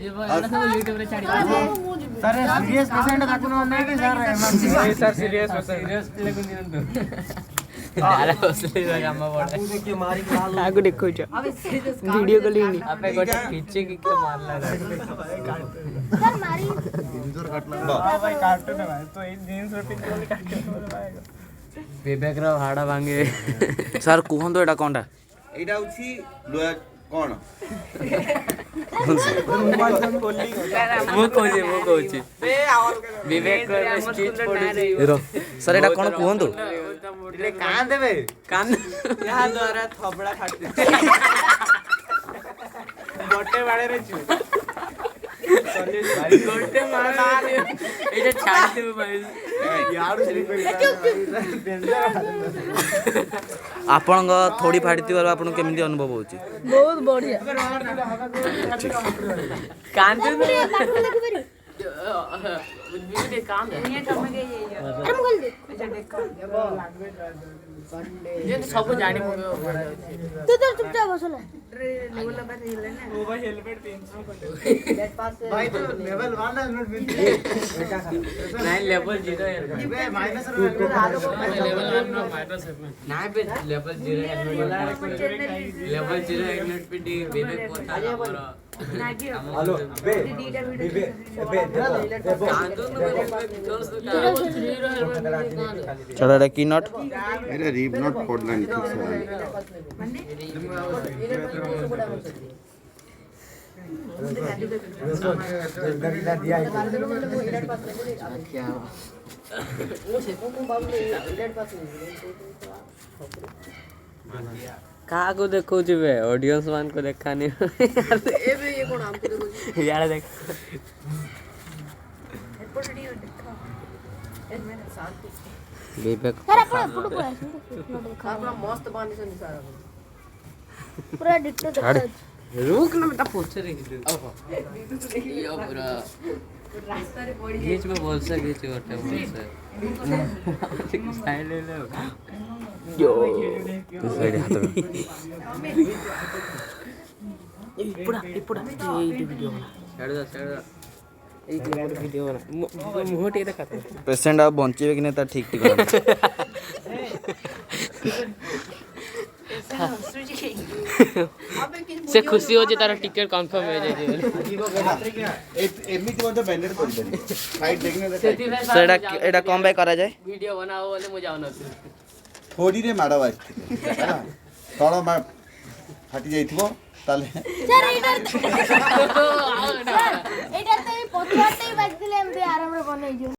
sir serious patient ताकू नहीं कि सर सर सीरियस डाला बसले काम पड़े देखिए मारी लाल आगु देखो छ वीडियो कॉल ही नहीं आपे गोटे खींचे की के मारला सर मारी इंजर काटला हां भाई काटो ना भाई तो इन जींस पे पिन काटो भाई विवेक रा हाड़ा भांगे सर कोहन तो एटा कोनटा एटा उछि लोया कोन मु कहूची विवेक स्टिच पड़ुची सर एटा कोन कोहन तो ले कान देबे कान यहां द्वारा थबड़ा फाटि गोटे बाड़े रे छु गोटे मार एटा छाड़ देबे भाई याडू आपण थोड़ी फाड़ी आपण केमिति अनुभव होची बहुत बढ़िया कान दे काम सब जानी तू तो चुपचाप बस ना भाई तो लेवल 1 हेलमेट मिलती नहीं लेवल 0 बे माइनस लेवल 1 माइनस ना पे लेवल 0 हेलमेट पे डी विवेक पोता हमरा हेलो बे बे चलो रे की नट अरे रिब नॉट पडलानी ठीक से का को देखो जिवे ऑडियंस मान को देखानी ए बे ये कोन हमको देखो यार देख विवेक सर अपन फोटो पूरा पूरा मस्त बानी से सर पूरा डिटेल देखा रुक ना बेटा पोस्टर देख ओहो यो पूरा रास्ता रे पड़ी बीच में बोल से बीच गोटे बोल से साइड ले लो यो साइड हाथ में इपड़ा ये वीडियो बना छाड़ दो एक वीडियो बना मुंह टे देखा पेशेंट अब बंचीबे कि नहीं ता ठीक से खुशी हो जे तारा टिकट कंफर्म हो जाय एमिति मते बैंडेड कर दे साइड देखने दे सेडा एडा कम बैक करा जाय वीडियो बनाओ बोले मु जाउ न थोड़ी रे माडा बाज तळ मा फाटी जाइथिबो ताले सर एटा तो पछवाटे बाजले एमबे आराम रे बनै जो